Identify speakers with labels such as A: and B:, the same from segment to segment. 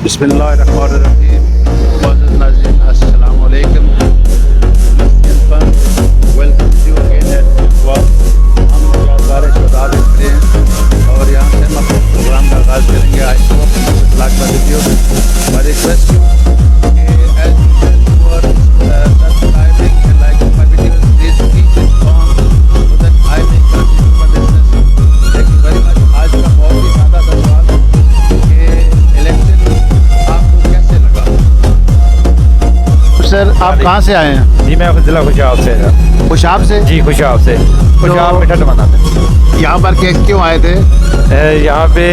A: बिस्मिल्लाहिर्रहमानिर्रहीम। मुअज़्ज़िज़ नाज़रीन, अस्सलाम वालेकुम। Welcome to again at walk. हम बारिश और रात खड़े हैं और यहाँ से हम अपने प्रोग्राम का आगाज़ करेंगे। आज तो लाख का वीडियो माई रिक्वेस्ट कि as you are subscribing and liking my video please keep it on so that I may continue my business. Thank you very much. आज का बहुत ही सादा सा सवाल है कि इलेक्शन आपको कैसे लगा? सर आप कहाँ से आए हैं?
B: जी मैं ज़िला खुशाब से।
A: खुशाब से?
B: जी खुशाब से। खुशाब मीठा टमाना।
A: यहाँ पर क्यों आए थे?
B: यहाँ पे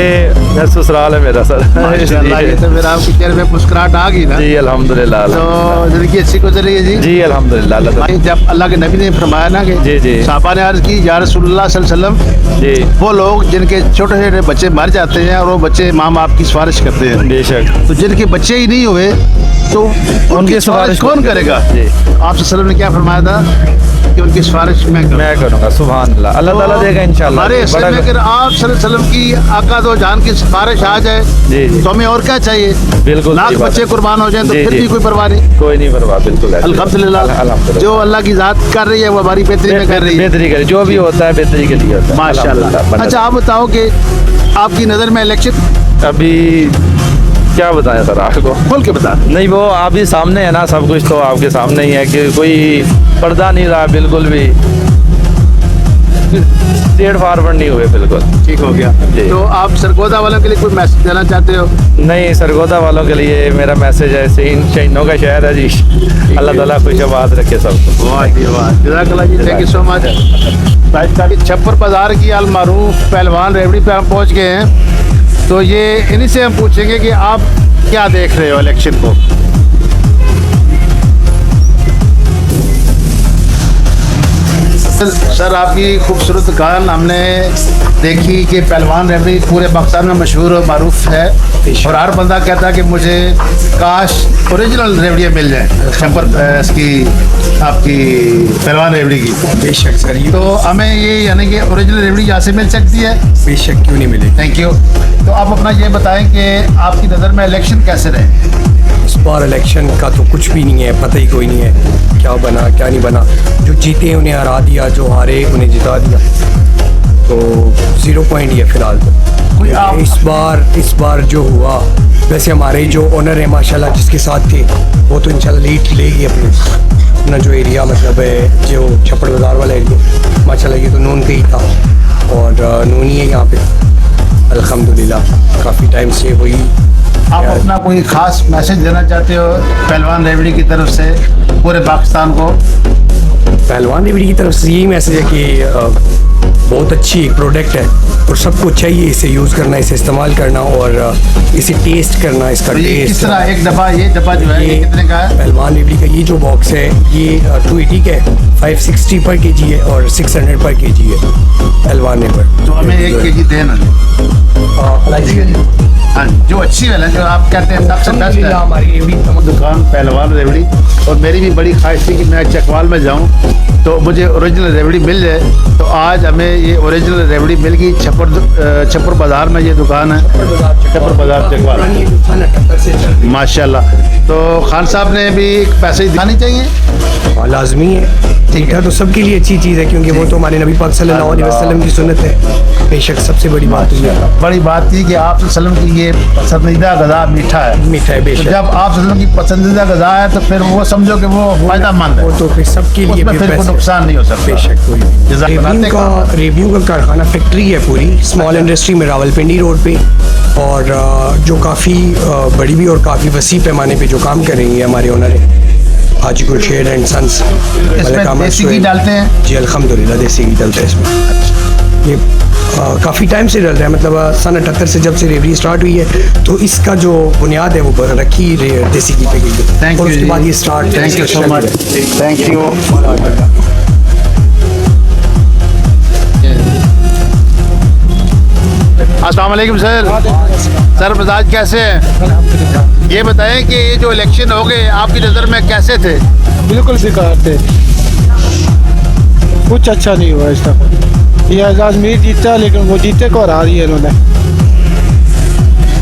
B: मैं ससुराल है मेरा सर।
A: माशाल्लाह, ये तो मेरा आपके चेहरे में मुस्कुराहट आ गई ना।
B: जी अल्हम्दुलिल्लाह।
A: तो जिंदगी अच्छी गुजर रही है जी?
B: जी अल्हम्दुलिल्लाह।
A: भाई जब अल्लाह के नबी ने फरमाया ना कि
B: जी जी
A: साहबा ने अर्ज की या रसूलुल्लाह सल्लल्लाहु अलैहि वसल्लम,
B: जी
A: वो लोग जिनके छोटे छोटे बच्चे मर जाते हैं और वो बच्चे माँ बाप की सिफारिश करते हैं,
B: बेशक,
A: तो जिनके बच्चे ही नहीं हुए तो उनकी सिफारिश कौन करेगा?
B: जी
A: आप सल्लल्लाहु अलैहि वसल्लम ने क्या फरमाया था कि उनकी सिफारिश मैं
B: करूँगा। सुभान अल्लाह, अल्लाह ताला देगा इंशाल्लाह।
A: हमारे हिस्से में अगर आप सल्लल्लाहु अलैहि वसल्लम की आका दो जान की सिफारिश आ जाए
B: जी जी
A: तो हमें और क्या चाहिए?
B: बिल्कुल
A: लाख बच्चे कुर्बान हो जाएं तो
B: जी,
A: फिर
B: जी।
A: भी कोई परवाह नहीं।
B: कोई नहीं परवाह, बिल्कुल
A: अल्हम्दुलिल्लाह,
B: अल्हम्दुलिल्लाह।
A: जो अल्लाह की जात कर रही है वो हमारी बेहतरी में कर रही है।
B: बेहतरी के लिए जो भी होता है बेहतरी के लिए होता है
A: माशाल्लाह।
B: अल्हम्दुलिल्लाह।
A: अच्छा आप बताओ कि आपकी नज़र में इलेक्शन
B: अभी क्या बताएं सर आपको?
A: खोल के बता।
B: नहीं वो अभी सामने है ना, सब कुछ तो आपके सामने ही है कि कोई पर्दा नहीं रहा बिल्कुल भी, स्ट्रेट फॉरवर्ड नहीं हुए बिल्कुल।
A: ठीक हो गया।
B: जी।
A: तो आप सरगोदा वालों के लिए कोई मैसेज देना चाहते हो?
B: नहीं, सरगोदा वालों के लिए मेरा मैसेज है, शहीदों का शहर है जी, अल्लाह ताला खुशबाद रखे सबको।
A: वाह जी वाह, जज़ाकल्लाह जी, थैंक यू सो मच। छप्पर बाजार की अल मारूफ पहलवान रेवड़ी पे हम पहुंच गए हैं, तो ये इन्हीं से हम पूछेंगे कि आप क्या देख रहे हो इलेक्शन को? सर आपकी खूबसूरत दुकान हमने देखी कि पहलवान रेवड़ी पूरे पाकिस्तान में मशहूर और मारूफ है और हर बंदा कहता है कि मुझे काश ओरिजिनल रेवड़ियाँ मिल जाएं छप्पर इसकी आपकी पहलवान रेवड़ी की।
C: बेशक सर, ये
A: तो हमें ये यानी कि ओरिजिनल रेवड़ी यहाँ से मिल सकती है?
C: बेशक क्यों नहीं मिलेगी।
A: Thank you. तो आप अपना ये बताएं कि आपकी नज़र में इलेक्शन कैसे रहे?
C: इस बार इलेक्शन का तो कुछ भी नहीं है, पता ही कोई नहीं है क्या बना क्या नहीं बना। जो जीते उन्हें हरा दिया, जो हारे उन्हें जिता दिया, तो 0 पॉइंट ही है फिलहाल तो। इस बार जो हुआ, वैसे हमारे जो ओनर है माशाल्लाह जिसके साथ थे वो तो इंशाल्लाह लीड लेगी अपना जो एरिया, मतलब है जो छप्पर बाजार वाला एरिया, माशाल्लाह ये तो नून पे ही था और नून ही है यहाँ पे अल्हम्दुलिल्लाह। काफ़ी टाइम से वही।
A: आप अपना कोई ख़ास मैसेज देना चाहते हो पहलवान रेवड़ी की तरफ से पूरे पाकिस्तान को?
C: पहलवान रेवड़ी की तरफ से यही मैसेज है कि बहुत अच्छी एक प्रोडक्ट है और सबको चाहिए इसे यूज़ करना, इसे इस्तेमाल करना और इसे टेस्ट करना। इसका
A: तो ये किस
C: टेस्ट
A: तरह एक डब्बा, ये डब्बा जो है ये कितने का है?
C: पहलवान रेवड़ी का ये जो बॉक्स है ये 280 का है, 560 पर केजी है और 600 पर केजी है पहलवान रेवड़ी।
A: तो हमें 1 केजी देना। हाँ, जो अच्छी वाला जो आप कहते हैं सबसे बेस्ट है
C: हमारी रेवड़ी
A: दुकान पहलवान रेवड़ी। और मेरी भी बड़ी ख्वाहिश थी कि मैं चकवाल में जाऊं तो मुझे ओरिजिनल रेवड़ी मिल जाए, तो आज हमें ये ओरिजिनल रेवड़ी मिल गई। छप्पर बाज़ार में ये दुकान है, छप्पर बाज़ार चकवाल, माशाल्लाह। तो खान साहब ने भी पैसे दिखाने चाहिए।
C: लाजमी है, मीठा तो सबके लिए अच्छी चीज़ है क्योंकि वो तो हमारे नबी पाक सल्लल्लाहु अलैहि वसल्लम की सुन्नत है। बेशक सबसे बड़ी बात है,
A: बड़ी बात थी कि आप सल्लम की ये पसंदीदा गज़ा मीठा है।
C: मीठा है
A: तो
C: बेशक।
A: जब आप सल्लम की पसंदीदा गज़ा है तो फिर वो समझो कि वो फ़ायदेमंद है,
C: वो तो फिर सबके लिए
A: उसमें
C: भी
A: फिर कोई
C: बेस्ट है।
A: नुकसान नहीं हो सकता।
C: बेशक कोई
A: जज़ाकल्लाह।
C: रेवड़ियों का कारखाना फैक्ट्री है पूरी स्मॉल इंडस्ट्री में रावलपिंडी रोड पे, और जो काफ़ी बड़ी भी और काफ़ी वसी पैमाने पे जो काम कर रही है हमारे ओनर है हाजी गुलशेर एंड सन्स।
A: इसमें देसी घी डालते हैं?
C: जी अल्हम्दुलिल्लाह देसी घी डलता है इसमें। ये काफ़ी टाइम से डल रहा है, मतलब सन 78 से जब से रेवड़ी स्टार्ट हुई है तो इसका जो बुनियाद है वो रखी देसी घी पे गई है।
A: थैंक
C: और
A: यू
C: उसके बाद ये start.
A: Thank you so much. Thank you. अस्सलाम वालेकुम सर। सर मिजाज कैसे हैं? ये बताएं कि ये जो इलेक्शन हो गए आपकी नज़र में कैसे थे?
D: बिल्कुल बेकार थे, कुछ अच्छा नहीं हुआ इस दफा। ये एजाज मीर जीता लेकिन वो जीते को हरा दिया इन्होंने।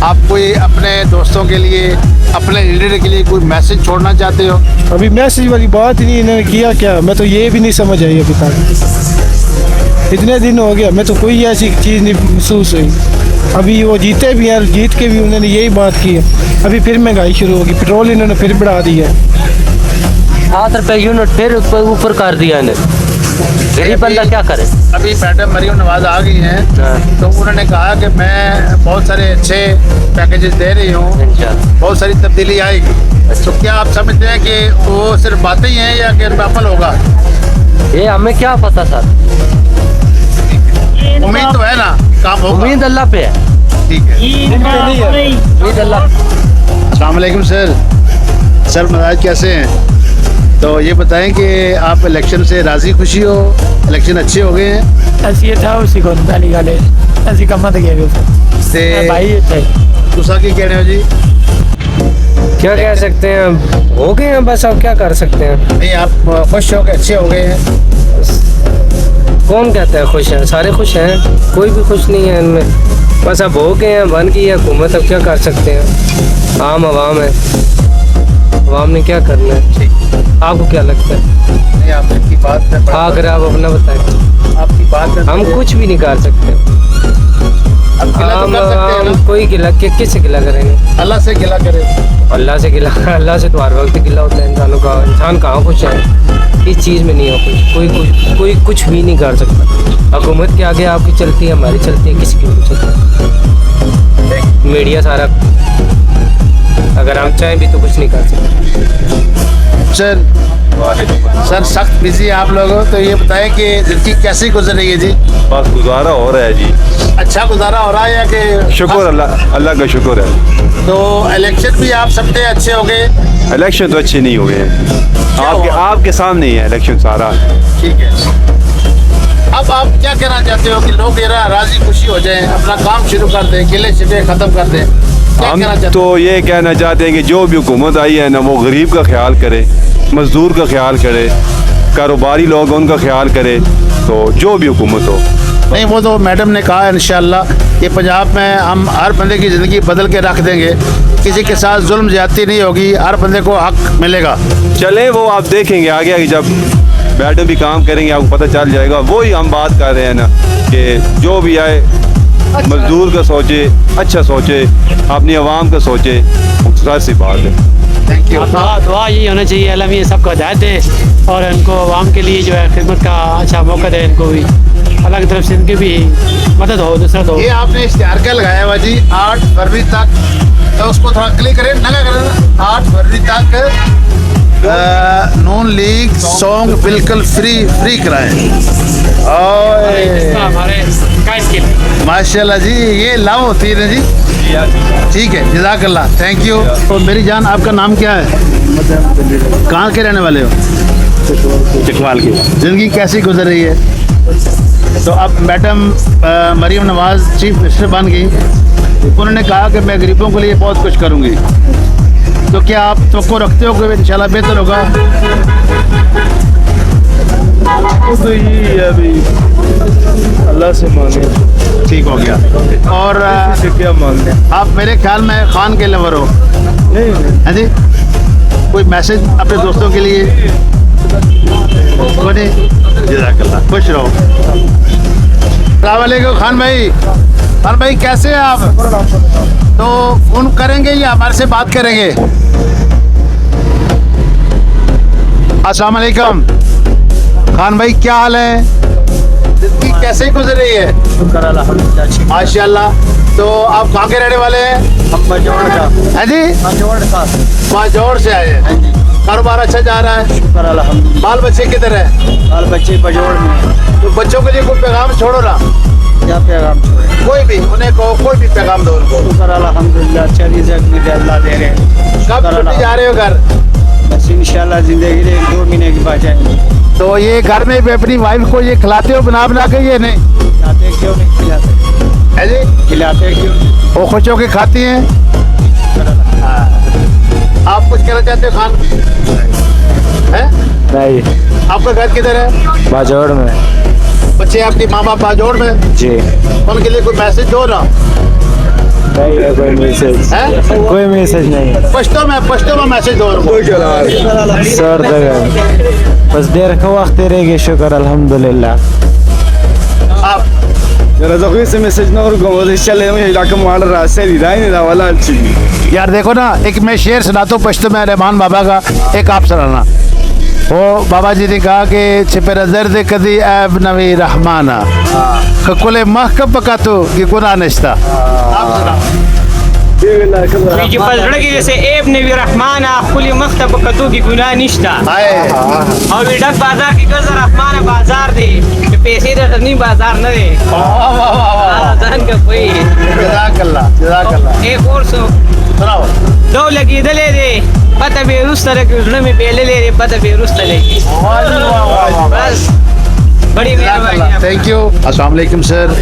A: आप कोई अपने दोस्तों के लिए, अपने लीडर के लिए कोई मैसेज छोड़ना चाहते हो?
D: अभी मैसेज वाली बात ही नहीं, इन्होंने किया क्या मैं तो ये भी नहीं समझ आई अभी तक। इतने दिन हो गया मैं तो कोई ऐसी चीज़ नहीं महसूस हुई। अभी वो जीते भी हैं, जीत के भी उन्होंने यही बात की है। अभी फिर महंगाई शुरू होगी, पेट्रोल इन्होंने फिर बढ़ा दिया है।
E: 7 रुपए यूनिट फिर ऊपर कर दिया इन्हें। गरीब बंदा क्या करे।
A: अभी मैडम मरियम नवाज आ गई हैं, तो उन्होंने कहा कि मैं बहुत सारे अच्छे पैकेजेस दे रही हूँ,
E: इंशाल्लाह।
A: बहुत सारी तब्दीली आएगी। तो क्या आप समझते हैं कि वो सिर्फ बातें ही हैं या कि इनमें अमल होगा?
E: ये हमें क्या पता सर,
A: उम्मीद तो है ना, काम होगा।
E: उम्मीद अल्लाह पे है।
A: ठीक है।
E: उम्मीद अल्लाह।
A: अस्सलाम वालेकुम सर। सर मजाज कैसे हैं? तो ये बताएं कि आप इलेक्शन से राज़ी खुशी हो? इलेक्शन अच्छे हो गए हैं?
F: ऐसी था उसी को पहली गल ऐसी कम तो गए
A: ते
F: भाई थे
A: तुसा की कहने हो जी?
B: क्या कह सकते हैं, हो गए हैं बस, अब क्या कर सकते हैं।
A: नहीं, आप खुश हो गए, अच्छे हो गए हैं?
B: कौन कहता है खुश हैं, सारे खुश हैं, कोई भी खुश नहीं है इनमें। बस अब हो गए हैं, बन गई है हुकूमत, अब क्या कर सकते हैं। आम आवाम है, आवाम ने क्या करना है। आपको क्या लगता है?
A: नहीं, आपकी बात में
B: हाँ, अगर आप अपना बताएं।
A: आपकी बात में
B: हम कुछ भी नहीं कर सकते।
A: अब गिला तो
B: आम
A: कर सकते हैं
B: आवाम
A: ना?
B: कोई गिला किससे गिला करेंगे?
A: अल्लाह से गिला करे।
B: अल्लाह से गिला, अल्लाह से तो हर वक्त गिला होता है इंसानों का। इंसान कहाँ खुश है, इस चीज़ में नहीं हो खुश। कोई कुछ भी नहीं कर सकता। हुकूमत के आगे आपकी चलती है, हमारी चलती है, किसी की नहीं चलती। मीडिया सारा, अगर हम चाहें भी तो कुछ नहीं कर सकते।
A: सर सख्त बिजी है आप लोग, तो ये बताएं कि जिंदगी कैसी गुजर रही है जी?
G: बस गुजारा हो रहा है जी।
A: अच्छा गुजारा हो रहा है या कि
G: शुक्र अल्लाह का शुक्र है।
A: तो इलेक्शन भी आप सबके अच्छे हो गए?
G: इलेक्शन तो अच्छे नहीं हुए हैं, आपके सामने ही है इलेक्शन सारा।
A: ठीक है। अब आप क्या कहना चाहते हो कि लोग ये राजी खुशी हो जाएं, अपना काम शुरू कर दें, गिले शिकवे खत्म कर दें? क्या कहना
G: हम
A: चाहते
G: तो ये कहना चाहते हैं कि जो भी हुकूमत आई है ना, वो गरीब का ख्याल करे, मजदूर का ख्याल करे, कारोबारी लोग उनका ख्याल करे। तो जो भी हुकूमत हो।
A: नहीं, वो तो मैडम ने कहा है इंशाल्लाह कि पंजाब में हम हर बंदे की ज़िंदगी बदल के रख देंगे, किसी के साथ जुल्म ज्यादती नहीं होगी, हर बंदे को हक मिलेगा।
G: चले वो आप देखेंगे आगे आगे, जब मैडम भी काम करेंगे आपको पता चल जाएगा। वही हम बात कर रहे हैं ना कि जो भी आए मजदूर का सोचे, अच्छा सोचे, अपनी आवाम का सोचे, मुख्तसर सी बात है।
A: Thank you.
F: दुआ यही होना चाहिए, अल्लाह ये सबको हिदायत दे और इनको आवाम के लिए जो है खिदमत का अच्छा मौका दे इनको भी, अल्लाह की तरफ से इनकी भी मदद हो, नुसरत हो।
A: ये आपने इश्तिहार क्या लगाया हुआ जी? 8 फरवरी तक, तो उसको थोड़ा क्लिक करें, नंगा करें। 8 फरवरी तक नून लीग सॉन्ग बिल्कुल फ्री कराएं। और
F: हमारे गाइस के लिए
A: माशाल्लाह जी, ये लाभ होती है ना जी। ठीक है, जज़ाकल्लाह, थैंक यू। तो मेरी जान, आपका नाम क्या है? कहाँ के रहने वाले हो? चिकवाल के। ज़िंदगी कैसी गुजर रही है? तो अब madam Maryam Nawaz chief minister बन गई, उन्होंने कहा कि मैं गरीबों के लिए बहुत कुछ करूँगी। तो क्या आप तो रखते हो कि इंशाल्लाह बेहतर होगा?
D: तो ये अभी अल्लाह से मांगे,
A: ठीक हो गया। और
D: से क्या मांगने।
A: आप मेरे ख्याल में खान के लवर हो,
D: नहीं
A: है जी? कोई मैसेज अपने दोस्तों के लिए? जज़ाकल्लाह, खुश रहो। अस्सलाम वालेकुम खान भाई। खान भाई कैसे हैं आप? तो फोन करेंगे या हमारे से बात करेंगे? अस्सलाम वालेकुम खान भाई, क्या हाल है? जिंदगी कैसे गुजर रही है? माशाल्लाह। तो आप कहाँ के रहने वाले हैं?
C: मजोड़ का,
A: है जी?
C: मजोड़ का।
A: माजौड़ से आए हैं। कारोबार अच्छा जा रहा है?
C: शुक्र अल्हम्दुलिल्लाह।
A: बाल बच्चे किधर है?
C: बाल बच्चे बजोड़ में।
A: तो बच्चों के लिए कोई पैगाम छोड़ो ना,
C: क्या पैगाम छोड़े?
A: कोई भी, उन्हें कहो, कोई भी पैगाम दो उनको।
C: शुक्र अल्हम्दुलिल्लाह, अच्छा रिज़्क़ मुझे अल्लाह दे रहे हैं।
A: कब छुट्टी जा रहे हो घर?
C: बस इंशाल्लाह ज़िंदगी के 2 महीने के बाद जाएंगे।
A: तो ये घर में भी अपनी वाइफ को ये खिलाते हो बना के? ये नहीं
C: खिलाते क्यों नहीं खिलाते?
A: है जी?
C: खिलाते क्यों नहीं?
A: वो खुश होके खाती हैं। हाँ। आप कुछ कहना चाहते हो खान? है?
B: नहीं,
A: आपका घर किधर है?
B: बाजौड़ में।
A: बच्चे आपके माँ बाप बाजौड़ में?
B: जी।
A: उनके लिए कोई मैसेज दो ना।
D: कोई मैसेज नहीं है
A: पश्तो में मैसेज दो
D: सर बस देर का वक्त रहेगी शुक्र अल्हम्दुलिल्लाह
A: आप
H: रज़ाक़ी से मैसेज ना और गमोद चले में इलाका मार रास्ते दिखाई नहीं वाला अच्छी
A: यार देखो ना, एक मैं शेर सुनाता हूँ पश्तो में रहमान बाबा का, एक आप सुनाना। वो बाबा जी ने कहा कि छिपर दर्द कदी ऐब नवी रहमाना कुले महकब पका तो कि गुनाह नश्ता।
I: की पलड़ की जैसे एब ने भी रहमान खुली मख्तब कतू की गुनाह निश्ता और विडक बाजार की गजर रहमान बाजार दे पैसे दे नहीं बाजार न दे जान का कोई
A: जज़ाकल्लाह।
I: एक और
A: सुनाओ।
I: दो लगी दले दे पता बेरुस तरह के उसने में पहले ले रे पता बेरुस तरह की बस बड़ी मेहरबानी।
A: Thank you. अस्सलाम वालेकुम सर।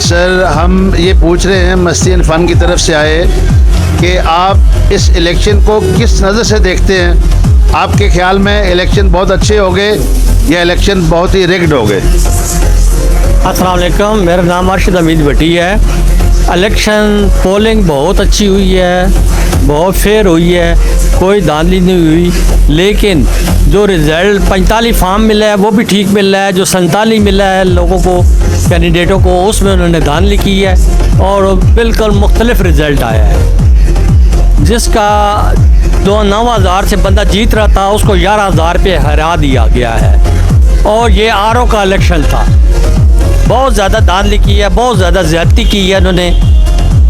A: सर हम ये पूछ रहे हैं मस्ती एंड फन की तरफ से आए कि आप इस इलेक्शन को किस नज़र से देखते हैं? आपके ख्याल में इलेक्शन बहुत अच्छे हो गए या इलेक्शन बहुत ही रिग्ड हो गए?
J: अस्सलाम वालेकुम, मेरा नाम अर्शद हमीद भट्टी है। इलेक्शन पोलिंग बहुत अच्छी हुई है, बहुत फेयर हुई है, कोई धांधली नहीं हुई, लेकिन जो रिज़ल्ट 45 फार्म मिला है वो भी ठीक मिल रहा है, जो 47 मिला है लोगों को कैंडिडेटों को उसमें उन्होंने धांधली की है और बिल्कुल मुख्तलिफ रिज़ल्ट आया है। जिसका 9,000 से बंदा जीत रहा था उसको 11,000 पे हरा दिया गया है और ये आरओ का इलेक्शन था। बहुत ज़्यादा धांधली की है, बहुत ज़्यादा ज़्यादती की है उन्होंने,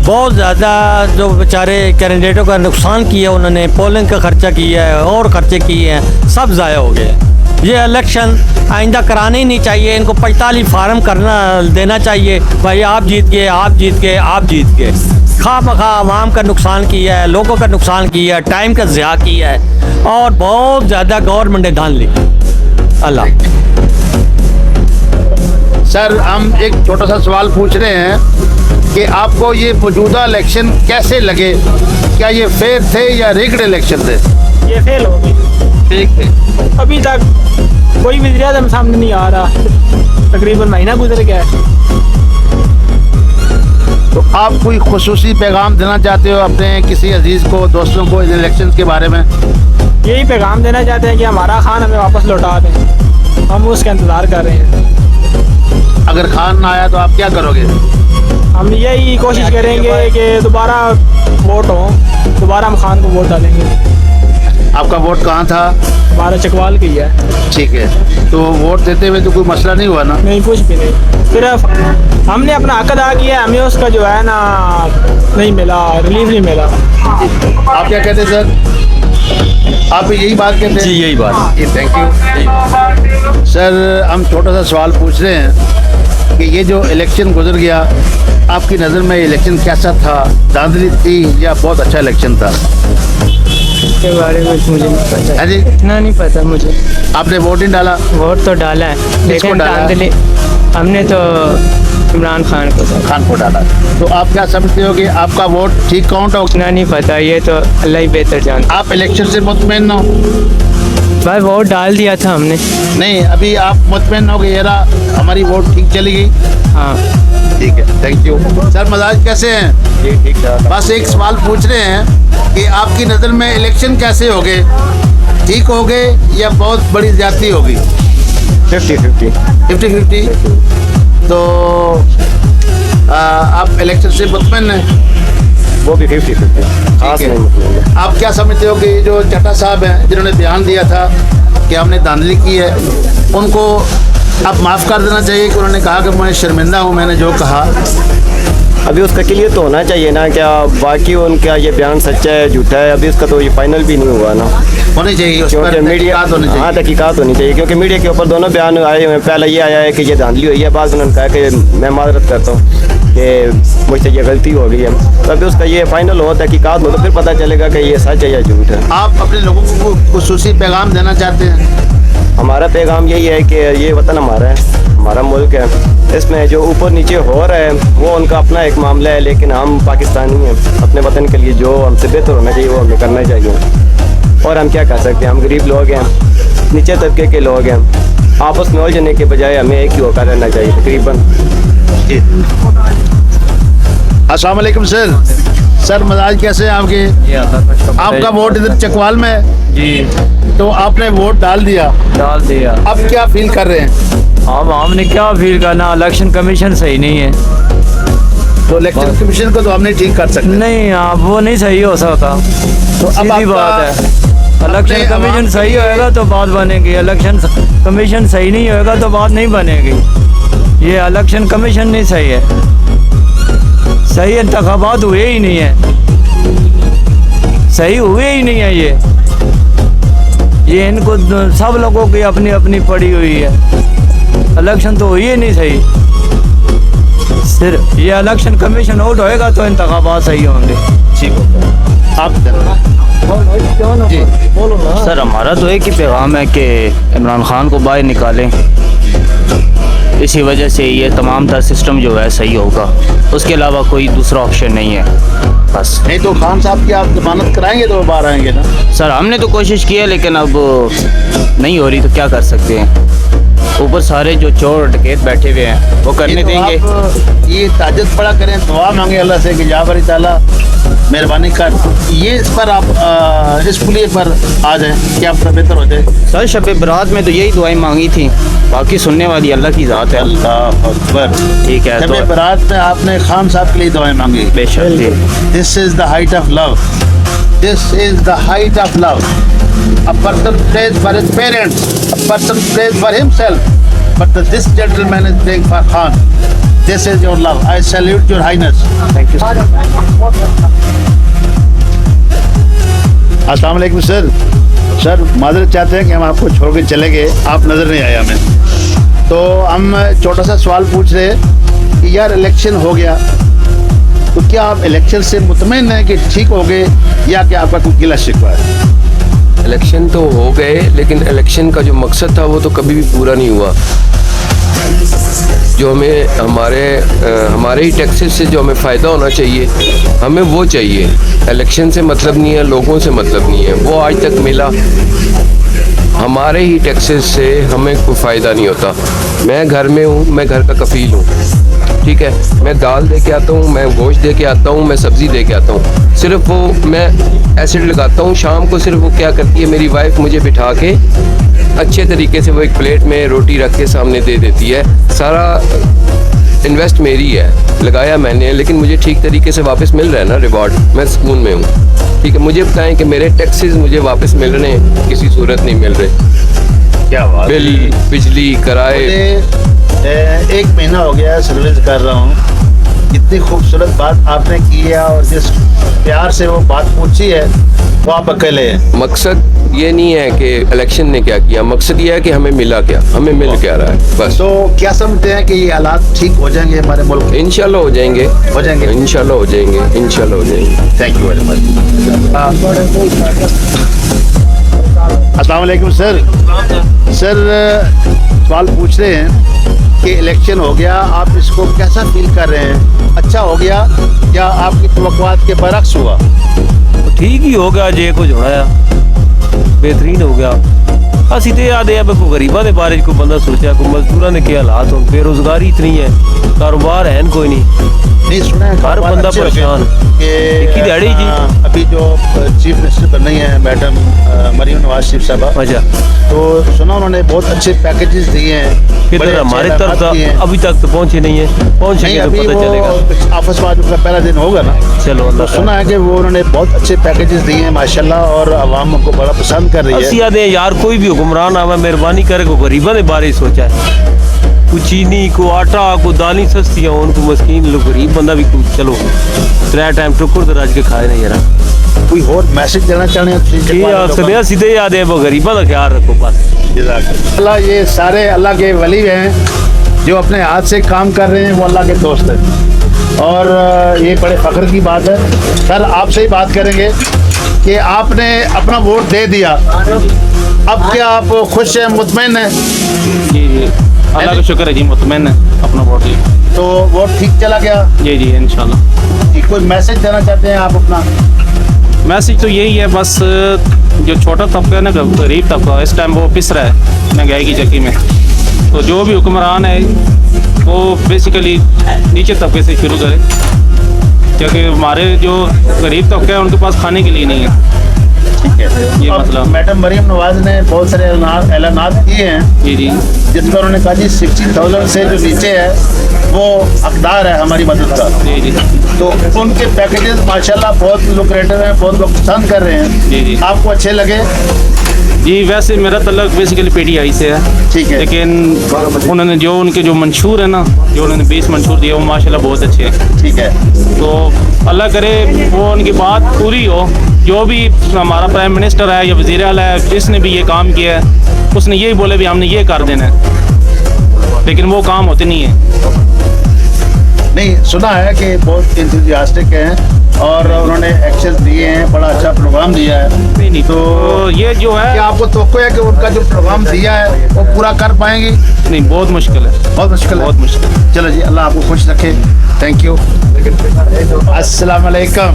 J: बहुत ज़्यादा जो बेचारे कैंडिडेटों का नुकसान किया उन्होंने, पोलिंग का खर्चा किया है और खर्चे किए हैं, सब ज़ाया हो गए। ये इलेक्शन आइंदा कराने ही नहीं चाहिए, इनको 45 फार्म करना देना चाहिए। भाई आप जीत गए, आप जीत गए, आप जीत गए, खा मखा आवाम का नुकसान किया है, लोगों का नुकसान किया है, टाइम का ज़िया किया है और बहुत ज़्यादा गवर्नमेंट ने धान ली। अल्लाह।
A: सर हम एक छोटा सा सवाल पूछ रहे हैं कि आपको ये मौजूदा इलेक्शन कैसे लगे? क्या ये फेयर थे या रिग्ड इलेक्शन थे?
I: ये फेल हो गई,
A: ठीक थे।
I: अभी तक कोई वज़ीर आज़म सामने नहीं आ रहा, तकरीबन महीना गुजर गया है।
A: तो आप कोई खुसूसी पैगाम देना चाहते हो अपने किसी अजीज़ को, दोस्तों को इन इलेक्शन के बारे में?
I: यही पैगाम देना चाहते हैं कि हमारा खान हमें वापस लौटा दें, हम उसका इंतज़ार कर रहे हैं।
A: अगर खान ना आया तो आप क्या करोगे?
I: हम यही कोशिश करेंगे कि दोबारा वोट हो, दोबारा हम खान को वोट डालेंगे।
A: आपका वोट कहाँ था?
I: हमारा चकवाल की है।
A: ठीक है, तो वोट देते हुए तो कोई मसला नहीं हुआ ना?
I: नहीं, कुछ भी नहीं, सिर्फ हमने अपना हक अदा किया, हमें उसका जो है ना नहीं मिला, रिलीफ नहीं मिला।
A: आप क्या कहते हैं सर? आप भी यही बात कहते हैं?
J: जी यही बात।
A: Thank you sir. हम छोटा सा सवाल पूछ रहे हैं कि ये जो इलेक्शन गुजर गया, आपकी नज़र में इलेक्शन कैसा था? धांधली थी या बहुत अच्छा इलेक्शन था?
I: के बारे में मुझे नहीं पता।
A: हाँ जी,
I: इतना नहीं पता मुझे।
A: आपने वोट नहीं डाला?
I: वोट तो डाला है, लेकिन धांधली हमने तो इमरान खान को
A: डाला। तो आप क्या समझते हो कि आपका वोट ठीक काउंट हो?
I: इतना नहीं पता, ये तो अल्लाह ही बेहतर जानता।
A: आप इलेक्शन से मुतमईन ना हो?
I: भाई वोट डाल दिया था हमने।
A: नहीं, अभी आप मुतमईन हो गए, हमारी वोट ठीक चली गई?
I: हाँ
A: ठीक है, थैंक यू सर। मजाज कैसे हैं?
H: जी ठीक है।
A: बस एक सवाल पूछ रहे हैं कि आपकी नज़र में इलेक्शन कैसे हो गए? ठीक हो गए या बहुत बड़ी ज्यादती होगी? 50-50। तो आप इलेक्शन से मुतमईन हैं?
H: वो भी 50-50।
A: ठीक है। आप क्या समझते हो कि जो चट्टा साहब हैं जिन्होंने बयान दिया था कि हमने धांधली की है, उनको आप माफ़ कर देना चाहिए कि उन्होंने कहा कि मैं शर्मिंदा हूँ मैंने जो कहा?
H: अभी उसका क्लियर तो होना चाहिए ना, क्या बाकी उनका ये बयान सच्चा है झूठा है, अभी उसका तो ये फाइनल भी नहीं हुआ ना।
A: होनी चाहिए उस
H: क्योंकि
A: पर
H: मीडिया, हाँ तहकीकात होनी चाहिए, क्योंकि मीडिया के ऊपर दोनों बयान आए हुए हैं। पहले ये आया है कि ये धांधली हुई है, बाद उन्होंने कहा कि मैं माजरत करता हूँ कि मुझसे ये गलती हो गई है। तो अभी उसका ये फाइनल हो, तहकीकात हो, तो फिर पता चलेगा कि ये सच है या झूठ है।
A: आप अपने लोगों को खुसूसी पैगाम देना चाहते हैं?
H: हमारा पैगाम यही है कि ये वतन हमारा है, हमारा मुल्क है, इसमें जो ऊपर नीचे हो रहा है वो उनका अपना एक मामला है, लेकिन हम पाकिस्तानी हैं, अपने वतन के लिए जो हमसे बेहतर होना चाहिए वो हमें करना चाहिए। और हम क्या कर सकते हैं, हम गरीब लोग हैं, नीचे तबके के लोग हैं, आपस में उलझने के बजाय हमें एक ही होकर रहना चाहिए तकरीबन।
A: अस्सलाम वालेकुम सर। सर मजाज कैसे हैं आपके? आपका वोट इधर चकवाल में है
E: जी,
A: तो आपने वोट डाल दिया, अब क्या फील कर रहे हैं?
E: अब हमने क्या फील करना, इलेक्शन कमीशन सही नहीं है।
A: तो इलेक्शन कमीशन को तो हम नहीं ठीक कर सकते।
E: नहीं, आप वो नहीं सही हो सकता,
A: तो अब
E: सीधी बात है। इलेक्शन कमीशन सही होएगा तो बात बनेगी, इलेक्शन कमीशन सही नहीं होएगा तो बात नहीं बनेगी। ये इलेक्शन कमीशन नहीं सही है, सही इंतखाबात हुए ही नहीं है, सही हुए ही नहीं है। ये इनको सब लोगों की अपनी अपनी पड़ी हुई है, इलेक्शन तो हुई ही नहीं सही। सिर्फ ये इलेक्शन कमीशन आउट होएगा तो इंतखाबात सही होंगे।
A: ठीक हो आप जी।
E: सर हमारा तो एक ही पैगाम है कि इमरान खान को बाहर निकालें, इसी वजह से ये तमाम तर सिस्टम जो है सही होगा, उसके अलावा कोई दूसरा ऑप्शन नहीं है बस।
A: नहीं तो खान साहब की आप जमानत कराएंगे तो वो बाहर आएंगे ना?
E: सर हमने तो कोशिश की है लेकिन अब नहीं हो रही तो क्या कर सकते हैं, ऊपर सारे जो चोर डकैत बैठे हुए हैं वो करने देंगे।
A: आप ये ताजत पड़ा करें, दुआ मांगे अल्लाह से कि या बारी ताला मेहरबानी कर ये इस पर आप इस पुलिये पर आ जाए कि आपका बेहतर हो जाए।
E: सर शब बरात में तो यही दुआएं मांगी थी, बाकी सुनने वाली अल्लाह की ज़ात है।
A: अल्लाह अकबर।
E: ठीक है,
A: शब बरात में आपने खान साहब के लिए दुआएं मांगी।
E: बेशक।
A: This is the height of love, this is the height of love. A person prays for his parents, a person prays for himself, but this gentleman is praying for Khan. This is your love. I salute your highness.
E: Thank you.
A: अस्सलाम वालेकुम sir. Sir माजरत चाहते हैं कि हम आपको छोड़ के चले गए, आप नज़र नहीं आए हमें, तो हम छोटा सा सवाल पूछ रहे हैं कि यार इलेक्शन हो गया तो क्या आप इलेक्शन से मुतमईन हैं कि ठीक हो गए या क्या आपका कोई गिला शिकवा है?
K: इलेक्शन तो हो गए लेकिन इलेक्शन का जो मकसद था वो तो कभी भी पूरा नहीं हुआ। जो हमें हमारे ही टैक्सेस से जो हमें फ़ायदा होना चाहिए हमें वो चाहिए। इलेक्शन से मतलब नहीं है, लोगों से मतलब नहीं है, वो आज तक मिला। हमारे ही टैक्सेस से हमें कोई फ़ायदा नहीं होता। मैं घर में हूँ, मैं घर का कफ़ील हूँ, ठीक है, मैं दाल दे के आता हूँ, मैं गोश्त दे के आता हूँ, मैं सब्ज़ी दे के आता हूँ, सिर्फ वो मैं एसिड लगाता हूँ शाम को। सिर्फ वो क्या करती है मेरी वाइफ, मुझे बिठा के अच्छे तरीके से वो एक प्लेट में रोटी रख के सामने दे देती है। सारा इन्वेस्ट मेरी है, लगाया मैंने, लेकिन मुझे ठीक तरीके से वापस मिल रहा है ना रिवॉर्ड, मैं सुकून में हूँ। ठीक है, मुझे बताएं कि मेरे टैक्सेस मुझे वापस मिल रहे हैं, किसी सूरत नहीं मिल रहे।
A: क्या बात,
K: बिल, बिजली, किराए।
A: एक महीना हो गया सर्विस कर रहा हूँ, इतनी खूबसूरत बात आपने की है और जिस प्यार से वो बात पूछी है वो आप अकेले हैं।
K: मकसद ये नहीं है कि इलेक्शन ने क्या किया, मकसद ये है कि हमें मिला क्या, हमें मिल क्या रहा है बस।
A: तो क्या समझते हैं कि ये हालात ठीक हो जाएंगे हमारे मुल्क में?
K: इंशाल्लाह हो जाएंगे,
A: हो जाएंगे,
K: इंशाल्लाह हो जाएंगे, इंशाल्लाह हो जाएंगे।
A: Thank you very much. अस्सलाम वालेकुम सर। सर सवाल पूछ रहे हैं कि इलेक्शन हो गया, आप इसको कैसा फील कर रहे हैं? अच्छा हो गया या आपकी तवक्कुआत के बरक्स हुआ?
J: ठीक ही हो गया, जे कुछ होया बेहतरीन हो गया। असी तो याद है कोई गरीबा के बारे कोई बंदा सोचा, कोई मजदूर ने क्या हालात हो, बेरोजगारी इतनी है, कारोबार है कोई नहीं
A: सुना है
J: हर बंदा परेशान।
A: एक ही
J: दिहाड़ी जी
A: अभी जो चीफ मिनिस्टर बन रही हैं मैडम मरीम नवाज शरीफ साहबा,
J: अच्छा,
A: तो सुना उन्होंने बहुत अच्छे पैकेजेस दिए हैं।
J: किधर हमारे तरफ अभी तक तो पहुंचे नहीं है, पहुंचेंगे तो पता चलेगा।
A: आफसबाज का पहला दिन होगा ना,
J: चलो।
A: तो सुना है कि वो उन्होंने बहुत अच्छे पैकेजेस दिए हैं माशाल्लाह, और आवाम उनको बड़ा पसंद कर रही है।
J: याद है यार, कोई भी हुक्मरान आवा मेहरबानी करे को गरीबा के बारे सोचा है, को चीनी, को आटा, को दाली सस्ती है, उनको मस्कीन लोग गरीब बंदा भी चलो 3 टाइम टुकुर तो रज के खाए नहीं यार।
A: कोई और मैसेज देना चाहते हैं?
J: सीधे याद है वो गरीबा का ख्याल रखो बस।
A: अल्लाह, ये सारे अल्लाह के वली हैं जो अपने हाथ से काम कर रहे हैं, वो अल्लाह के दोस्त हैं और ये बड़े फ़ख्र की बात है। सर आपसे ही बात करेंगे कि आपने अपना वोट दे दिया, अब क्या आप खुश हैं, मुतमईन हैं?
L: जी अल्लाह का शुक्र है जी, मुतमईन है अपना वोट लिया।
A: तो वोट ठीक चला गया?
L: जी जी इंशाल्लाह।
A: कोई मैसेज देना चाहते हैं आप अपना?
L: मैसेज तो यही है बस, जो छोटा तबका है ना, गरीब तबका, इस टाइम वो पिस रहा है महंगाई की चक्की में, तो जो भी हुक्मरान है वो बेसिकली नीचे तबके से शुरू करे क्योंकि हमारे जो गरीब तबका है उनके पास खाने के लिए नहीं है। ये मतलब
A: मैडम मरीम नवाज ने बहुत सारे ऐलानात किए हैं
L: जी जी,
A: जिस पर उन्होंने कहा जी 60,000 से जो नीचे है वो हकदार है हमारी मदद का।
L: जी जी
A: तो उनके पैकेजेस माशाल्लाह बहुत लुक्रेटिव हैं, बहुत लोग पसंद कर रहे हैं।
L: जी जी,
A: आपको अच्छे लगे?
L: जी वैसे मेरा तल्लक बेसिकली PTI से है,
A: ठीक है,
L: लेकिन उन्होंने जो उनके जो मंशूर है ना, जो उन्होंने 20 मंशूर दिए वो माशाल्लाह बहुत अच्छे हैं।
A: ठीक है,
L: तो अल्लाह करे वो उनकी बात पूरी हो। जो भी हमारा प्राइम मिनिस्टर है या वज़ीर आला है, जिसने भी ये काम किया है उसने यही बोले भी हमने ये कर देना है, लेकिन वो काम होते नहीं है।
A: नहीं सुना है कि बहुत इंथुजियास्टिक हैं और उन्होंने एक्शन दिए हैं, बड़ा अच्छा प्रोग्राम दिया है।
L: नहीं तो ये जो है,
A: क्या आपको तवक्को है कि उनका जो प्रोग्राम दिया है वो पूरा कर पाएंगे?
L: नहीं, बहुत मुश्किल है,
A: बहुत मुश्किल है,
L: बहुत मुश्किल।
A: चलो जी, अल्लाह आपको खुश रखे। Thank you. अस्सलाम वालेकुम।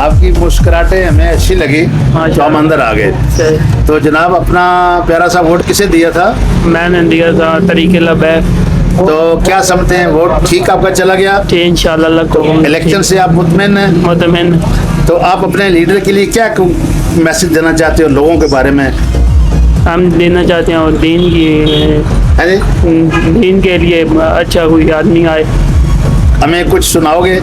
A: आपकी मुस्कुराहटें हमें अच्छी लगी तो हम अंदर आ गए। तो जनाब अपना प्यारा सा वोट किसे दिया था?
F: मैंने दिया था तरीके लबैक।
A: तो क्या समझते हैं, वोट ठीक आपका चला गया?
F: इंशाल्लाह।
A: इलेक्शन से आप मुतमिन हैं?
F: मुतमिन।
A: तो आप अपने लीडर के लिए क्या मैसेज देना चाहते हो लोगों के बारे में?
F: हम देना चाहते हैं और दीन के लिए अच्छा कोई आदमी आए।
A: हमें कुछ सुनाओगे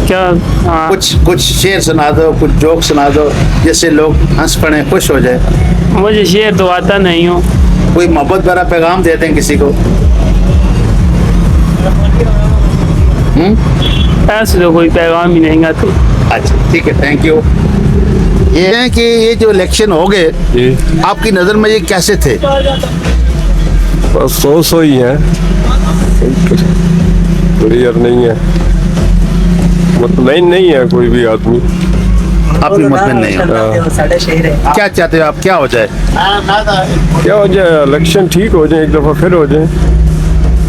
F: क्या? हाँ।
A: कुछ शेर सुना दो, कुछ जोक सुना दो, जिससे लोग हंस पड़े, खुश हो जाए।
F: मुझे शेर तो आता नहीं हो।
A: कोई मोहब्बत भरा पैगाम देते हैं किसी को?
F: ऐसे तो कोई पैगाम ही नहीं आते।
A: अच्छा ठीक है, थैंक यू। ये है कि ये जो इलेक्शन हो गए, आपकी नज़र में ये कैसे थे?
M: बस 100 ही है, क्लियर नहीं है, मुतमईन नहीं है कोई भी आदमी।
A: आप भी मुतमईन नहीं हो? क्या चाहते हो आप, क्या हो जाए?
M: क्या हो जाए? इलेक्शन ठीक हो जाए, एक दफ़ा फिर हो जाए,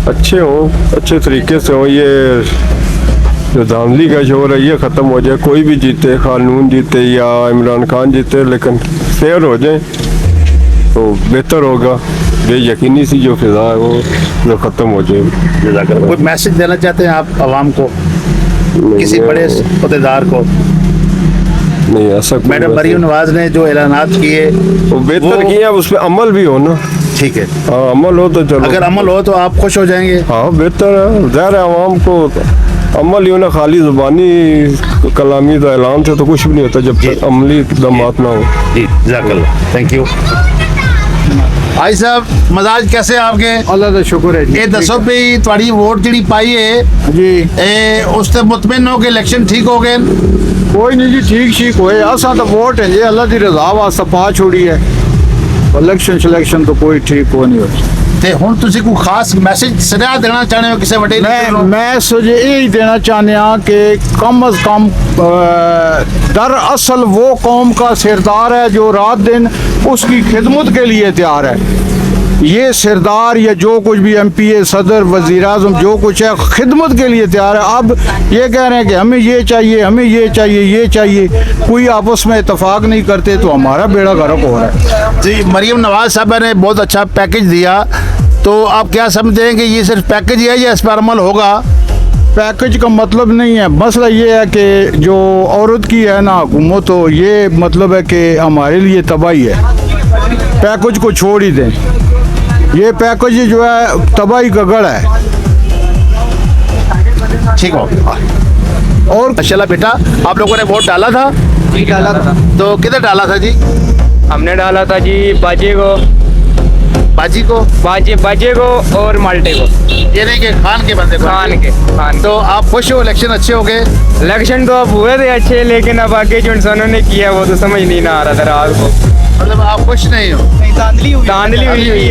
M: अच्छे हों, अच्छे तरीके से हो। ये जो धांधली का शोर है ये ख़त्म हो जाए, कोई भी जीते, कानून जीते या इमरान खान जीते, लेकिन फेयर हो जाए तो बेहतर होगा। ये यकीनी सी जो फिजा है वो ख़त्म हो जाए।
A: कोई मैसेज देना चाहते हैं आप आवाम को, किसी बड़े अहदेदार को?
M: नहीं, ऐसा
A: मैडम मरीम नवाज ने जो ऐलानात किए
M: वो बेहतर किए, अब उस पर अमल भी हो ना।
A: ठीक है,
M: हाँ, अमल हो तो चलो।
A: अगर अमल हो तो आप खुश हो जाएंगे?
M: हाँ बेहतर है, ज़ाहिर है आवाम को अमल ही होना, खाली ज़ुबानी कलामी का ऐलान से तो कुछ भी नहीं होता जब तक अमली इक़दामात ना हो।
A: जी जज़ाकल्लाह, थैंक यू। भाई साहब मजाज कैसे आपके?
N: अल्लाह का शुक्र है जी।
A: ये दसो भी तुम्हारी वोट जी पाई है
N: जी,
A: उससे मुतमिन हो के इलेक्शन ठीक हो गए?
N: कोई नहीं जी, ठीक होए। असा तो वोट है जी अल्लाह की रजा वास्ते पा छोड़ी है। इलेक्शन सिलेक्शन तो कोई ठीक हो नहीं हो।
A: ते हुण तुसी कोई खास मैसेज सदा देना चाहते हो किसी बड़े?
N: मैं सुझे यही देना चाहने कि कम अज कम दरअसल वो कौम का सरदार है जो रात दिन उसकी खिदमत के लिए तैयार है। ये सरदार या जो कुछ भी MPA, सदर, वज़ीर आज़म जो कुछ है खिदमत के लिए तैयार है। अब ये कह रहे हैं कि हमें ये चाहिए, हमें ये चाहिए, ये चाहिए, कोई आपस में इतफाक़ नहीं करते तो हमारा बेड़ा गर्क हो रहा है।
A: जी, मरीम नवाज साहब ने बहुत अच्छा पैकेज दिया, तो आप क्या समझते हैं कि ये सिर्फ पैकेज है या इस पर अमल होगा?
N: पैकेज का मतलब नहीं है, मसला ये है कि जो औरत की है ना हुकूमत, तो ये मतलब है कि हमारे लिए तबाही है। पैकेज को छोड़ ही दें, ये पैकेज जो है तबाही का गढ़ है।
A: ठीक हो। और माशाल्लाह बेटा, आप लोगों ने वोट डाला था?
B: जी डाला था।
A: तो किधर डाला था जी?
B: हमने डाला था जी बाजे को, बाजे को और माल्टे को।
A: ये नहीं कि खान के बंदे को?
B: खान।
A: तो आप खुश हो, इलेक्शन अच्छे हो गए?
B: इलेक्शन तो अब हुए थे अच्छे, लेकिन अब आगे जो इंसानों ने किया वो तो समझ नहीं ना आ रहा था रात को।
A: मतलब आप खुश नहीं हो?
B: धांधली हुई है,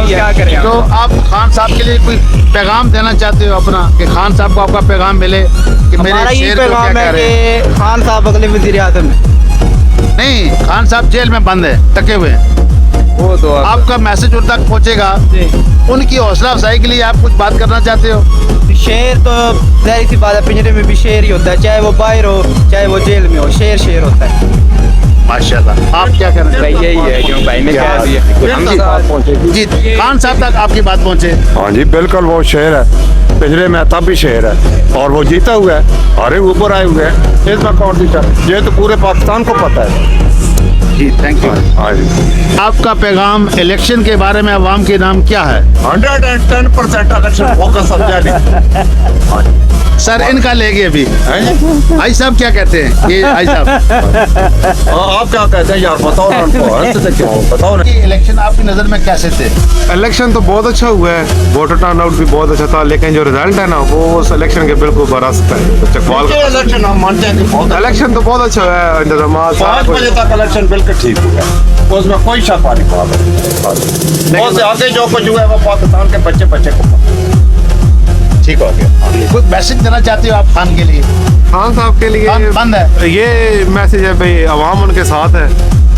B: क्या करें?
A: तो आप खान साहब के लिए कोई पैगाम देना चाहते हो अपना, कि खान साहब को आपका पैगाम मिले कि मेरे शेर को क्या कह रहे हैं?
B: खान साहब अगले वज़ीर आज़म
A: नहीं, खान साहब जेल में बंद है, टके हुए हैं,
B: वो तो
A: आपका मैसेज उन तक पहुंचेगा। उनकी हौसला अफजाई के लिए आप कुछ बात करना चाहते हो?
B: शेर तो जाहिर सी बात है, पिंजरे में भी शेर ही होता है, चाहे वो बाहर हो चाहे वो जेल में हो, शेर होता है।
A: माशाल्लाह। आप क्या कहना
O: भाई यही है जो भाई ने कह दिया
A: जी, खान साहब तक आपकी बात पहुंचे।
M: हाँ जी बिल्कुल, वो शेर है, पिछले में तब भी शेर है और वो जीता हुआ है, हारे ऊपर आए हुए हैं, इसमें कौन जीता? ये तो पूरे पाकिस्तान को पता है
A: जी। Thank you.
M: हाँ जी।
A: आपका पैगाम इलेक्शन के बारे में अवाम के नाम क्या है?
M: 110% इलेक्शन होगा, समझा नहीं
A: सर इनका लेंगे अभी। भाई साहब क्या कहते हैं? ये भाई साहब
M: आप क्या कहते हैं यार, बताओ ना उनको, बताओ ना।
A: इलेक्शन आपकी नज़र में कैसे थे?
P: इलेक्शन तो बहुत अच्छा हुआ है, वोटर टर्नआउट भी बहुत अच्छा था, लेकिन जो रिजल्ट है ना वो उस इलेक्शन के बिल्कुल बरस्त है।
M: इलेक्शन हम मानते हैं कि बहुत
P: इलेक्शन तो बहुत अच्छा हुआ है, इंतजाम
M: 5 बजे तक इलेक्शन बिल्कुल ठीक हुआ है, उसमें कोई शक नहीं पड़ा। बहुत से आगे जो कुछ हुआ है वो पाकिस्तान के बच्चे को
A: ठीक हो गया। कुछ मैसेज देना चाहते हो आप खान के लिए?
P: खान साहब के लिए
A: बंद है
P: ये मैसेज है भाई, अवाम उनके साथ है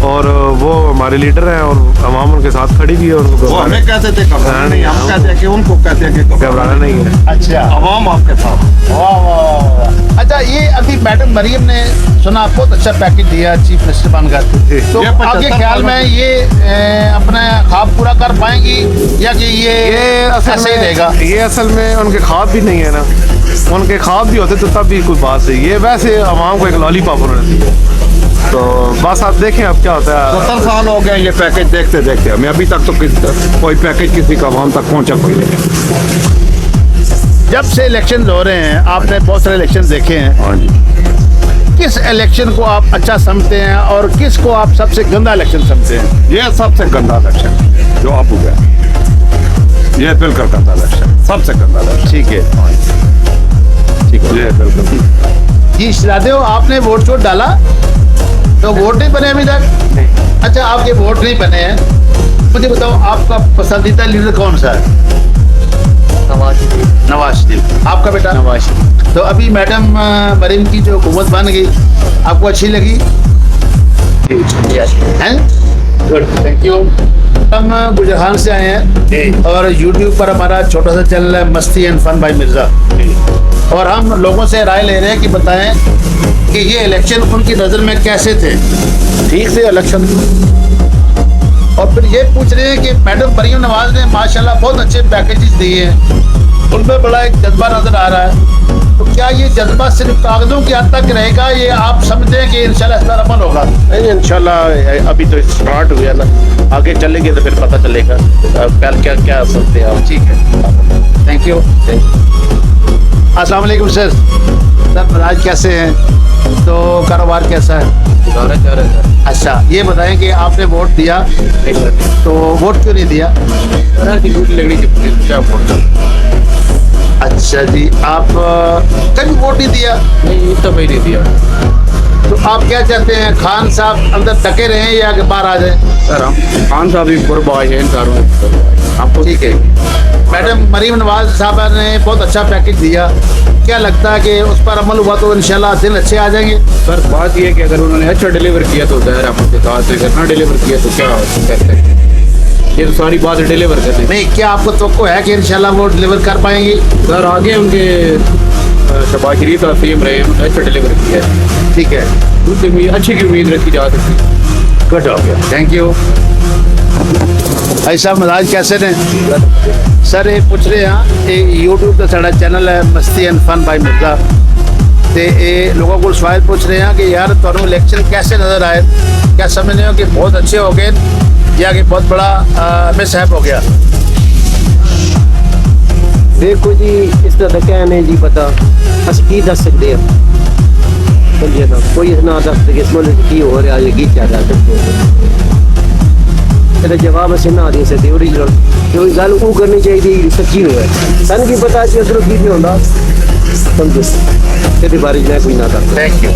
P: और वो हमारे लीडर हैं और अवाम उनके साथ खड़ी भी है।
M: वो हमें कहते थे घबराना नहीं, हम कहते हैं कि उनको कहते हैं कि
P: घबराना नहीं है।
A: अच्छा,
M: अवाम आपके साथ।
A: वाह वाह। अच्छा, ये अभी मैडम मरियम ने सुना बहुत अच्छा पैकेज दिया चीफ मिनिस्टर बनकर, तो आपके ख्याल में ये अपना ख्वाब पूरा कर पाएंगी या कि ये ऐसे ही रहेगा?
P: ये असल में उनके ख्वाब भी नहीं है ना, उनके ख्वाब भी होते तो तब भी कोई बात नहीं, ये वैसे अवाम को एक लॉलीपॉप उन्होंने दी है। तो बस आप देखें अब क्या होता है।
M: 70 साल हो गए ये पैकेज देखते देखते, हमें अभी तक तो कोई पैकेज किसी का अवाम तक पहुंचा कोई नहीं।
A: जब से इलेक्शन हो रहे हैं, आपने बहुत सारे इलेक्शन देखे हैं।
M: हाँ जी।
A: किस इलेक्शन को आप अच्छा समझते हैं और किस को आप सबसे गंदा इलेक्शन समझते हैं?
M: ये सबसे गंदा इलेक्शन जो आप हुआ, ये बिल्कुल गंदा इलेक्शन, सबसे गंदा इलेक्शन।
A: ठीक है,
M: ठीक है, ये बिल्कुल।
A: जी शहजादे हो, आपने वोट चोट डाला तो वोट नहीं बने अभी तक? अच्छा, आपके वोट नहीं बने हैं। मुझे बताओ आपका पसंदीदा लीडर कौन सा है? नवाज शरीफ। आपका बेटा? नवाज शरीफ। तो अभी मैडम मरीम की जो हुकूमत बन गई आपको अच्छी लगी? हैं? Good, thank you. हम गुजरात से आए हैं और यूट्यूब पर हमारा छोटा सा चैनल है मस्ती एंड फन बाय मिर्जा, और हम लोगों से राय ले रहे हैं कि बताएं कि ये इलेक्शन उनकी नज़र में कैसे थे? ठीक से इलेक्शन? और फिर ये पूछ रहे हैं कि मैडम मरियम नवाज ने माशाल्लाह बहुत अच्छे पैकेजेस दिए हैं, उनमें बड़ा एक जज्बा नज़र आ रहा है, तो क्या ये जज्बा सिर्फ कागजों की हद तक रहेगा, ये आप समझते हैं कि इंशाल्लाह इस पर अमल होगा?
Q: नहीं, इंशाल्लाह अभी तो स्टार्ट हुआ ना, आगे चलेंगे तो फिर पता चलेगा कल क्या क्या सकते हैं।
A: ठीक है, थैंक यू। अस्सलाम वालेकुम सर। सर आज कैसे हैं? तो कारोबार कैसा है? अच्छा, ये बताएं कि आपने वोट दिया तो वोट क्यों नहीं दिया? अच्छा जी, आप कभी वोट नहीं दिया?
Q: नहीं, तो भाई नहीं दिया।
A: तो आप क्या चाहते हैं, खान साहब अंदर टके रहें या कि बाहर आ जाए?
Q: सर हम खान साहब भी कुर्बान हैं,
A: आपको ठीक है। मैडम मरीम नवाज साहबा ने बहुत अच्छा पैकेज दिया, क्या लगता है कि उस पर अमल हुआ तो इंशाल्लाह दिन अच्छे आ जाएंगे?
Q: सर बात ये है कि अगर उन्होंने अच्छा डिलीवर किया तो ज़ाहिर आपके साथ, अगर ना डिलीवर किया तो क्या कहते हैं, ये तो सारी बात डिलीवर करते हैं।
A: नहीं, क्या आपको तो है कि इंशाल्लाह वो डिलीवर कर पाएंगे?
Q: सर आगे उनके शबाज शरीफ असीम रहे, अच्छा डिलीवर किया है।
A: ठीक है,
Q: अच्छी की उम्मीद रखी जा सकती है।
A: गुड हो गया, थैंक यू। भाई साहब मजाज कैसे ने? सर ये पूछ रहे हैं, ये यूट्यूब का साढ़ा चैनल है मस्ती एंड फन बाय मिर्जा, तो ये लोगों को सवाल पूछ रहे हैं कि यार तुहानू इलेक्शन कैसे नज़र आए? क्या समझते हो कि बहुत अच्छे हो गए या कि बहुत बड़ा मिसहैप हो गया?
B: देखो जी, इस तरह क्या नहीं जी पता, अस की दस सकते हैं, समझे ना, कोई इतना दस सके इस मुल्क की हो रहा है, की क्या जा सकते हैं, जवाब असें ना दे सकते। ओरिजिनल जो गल वो करनी चाहिए सच्ची हो है, सन की पता कि अगर की नहीं होता, समझो तेरे बारे में कोई ना था।
A: थैंक यू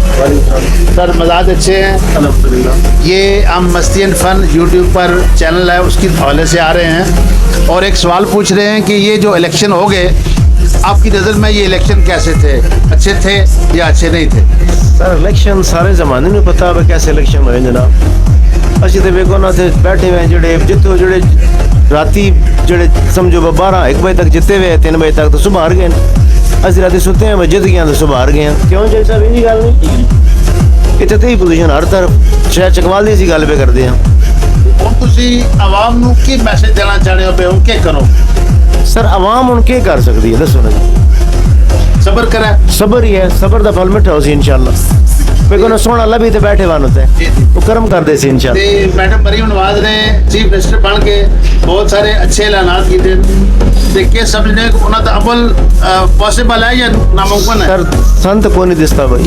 A: सर, मजाज अच्छे हैं अल्हम्दुलिल्लाह। ये हम मस्ती एंड फन यूट्यूब पर चैनल है, उसकी हवाले से आ रहे हैं और एक सवाल पूछ रहे हैं कि ये जो इलेक्शन हो गए, आपकी नज़र में ये इलेक्शन कैसे थे? अच्छे थे या अच्छे नहीं थे?
R: सर इलेक्शन सारे ज़माने में पता है कैसे इलेक्शन होए जनाब। असं तो वेखो ना थे बैठे हुए जेडे जितो जेडे राती जेडे समझो 12-1 बजे तक जिते हुए, 3 बजे तक तो सुबह हार गए। असं रात सुते हैं, जित गए तो सुबह हार गए। क्यों जी साहब, इन्हीं गल नहीं ਇੱਥੇ ਤੇ ਹੀ ਪੋਜੀਸ਼ਨ ਹਰ ਤਰਫ ਸ਼ਾਇਦ ਚਕਵਾਲ ਦੀ ਅਸੀਂ ਗੱਲ ਪੇ ਕਰਦੇ ਹਾਂ।
S: ਹੁਣ ਤੁਸੀਂ ਆਵਾਮ ਨੂੰ ਕੀ ਮੈਸੇਜ ਦੇਣਾ ਚਾਹੁੰਦੇ ਹੋ ਵੀ ਹੁਣ ਕੀ ਕਰੋ?
R: ਸਰ ਆਵਾਮ ਹੁਣ ਕੀ ਕਰ ਸਕਦੀ ਹੈ ਦੱਸੋ ਨਾ ਜੀ।
S: ਸਬਰ ਕਰੇ,
R: ਸਬਰ ਹੀ ਹੈ, ਸਬਰ ਦਾ ਫਲ ਮਿੱਠਾ ਹੋ ਸੀ ਇਨਸ਼ਾਅੱਲਾ। ਕੋਈ ਨਾ ਸੋਹਣਾ ਲੱਭੀ ਤੇ ਬੈਠੇ ਵਾਨ ਹੁੰਦੇ ਉਹ ਕਰਮ ਕਰਦੇ ਸੀ ਇਨਸ਼ਾਅੱਲਾ।
S: ਤੇ ਮੈਡਮ ਮਰੀਮ ਨਵਾਜ਼ ਨੇ ਚੀਫ ਮਿਨਿਸਟਰ ਬਣ ਕੇ ਬਹੁਤ ਸਾਰੇ ਅੱਛੇ ਐਲਾਨਾਤ ਕੀਤੇ ਤੇ ਕੀ ਸਮਝਦੇ ਕਿ ਉਹਨਾਂ ਦਾ ਅਮਲ ਪੋਸੀਬਲ ਹੈ ਜਾਂ ਨਾमुमकिन है?
R: सर संत को नहीं दिसता भाई,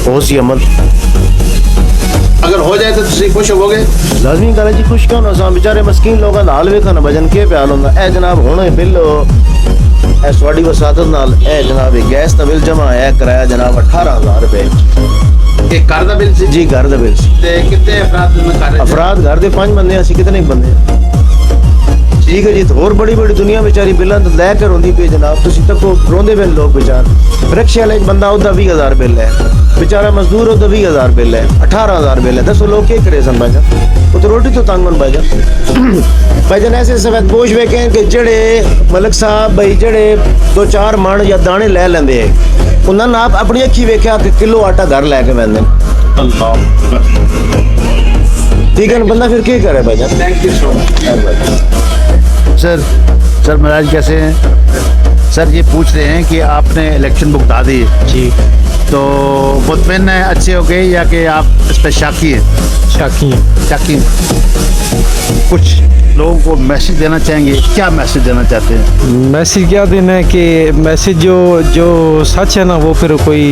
R: हो सी अमल
S: अगर हो जाए तो तुम खुश होवोगे?
R: लाजमी गल है जी, खुश क्यों ना सा बेचारे मस्कीन लोगों का हाल वेखो ना भजन के प्याल होंदा। ए जनाब हुण बिल ए सवाडी वसादत नाल ए जनाब गैस दा बिल जमा है किराया जनाब 18,000 रुपए।
S: एक घर दा बिल सी?
R: जी घर दा बिल सी।
S: ते कितने अफराद में कर रहे?
R: अफराद घर दे 5 बंदे ਅਸੀਂ कितने बंदे ठीक है जी। तो होर बड़ी बड़ी दुनिया बेचारी बिलां तो लैके रोंदी पे जनाब, तुसी तको रोंदे पे लोग बेचार। रिक्शे वाले बंदा ओदा 20,000 बिल है, बेचारा मजदूर ओदा 20,000 बिल है, 18,000 बिल है। दसो लोग क्या करे सन भाईजान, वो तो रोटी तो तंग मन भाईजान। भाईजान ऐसे सफेद पोश वे कहें कि जड़े मलिक साहब भाई जड़े 2-4 मण या दाने ले लेंदे उन्होंने आप अपनी अखी वेख्या कि किलो आटा घर लैके वैंदे। ठीक है ना, बंदा फिर क्या करे भाईजान।
S: Thank you so much. Sir महाराज कैसे हैं? सर ये पूछ रहे हैं कि आपने इलेक्शन बुक दा दी जी, तो मुतमईन है अच्छे हो गए या कि आप इस पर शाकी हैं?
D: शाकी हैं।
S: शाकी कुछ लोगों को मैसेज देना चाहेंगे, क्या मैसेज देना चाहते हैं?
D: मैसेज क्या देना है कि मैसेज जो सच है ना वो फिर कोई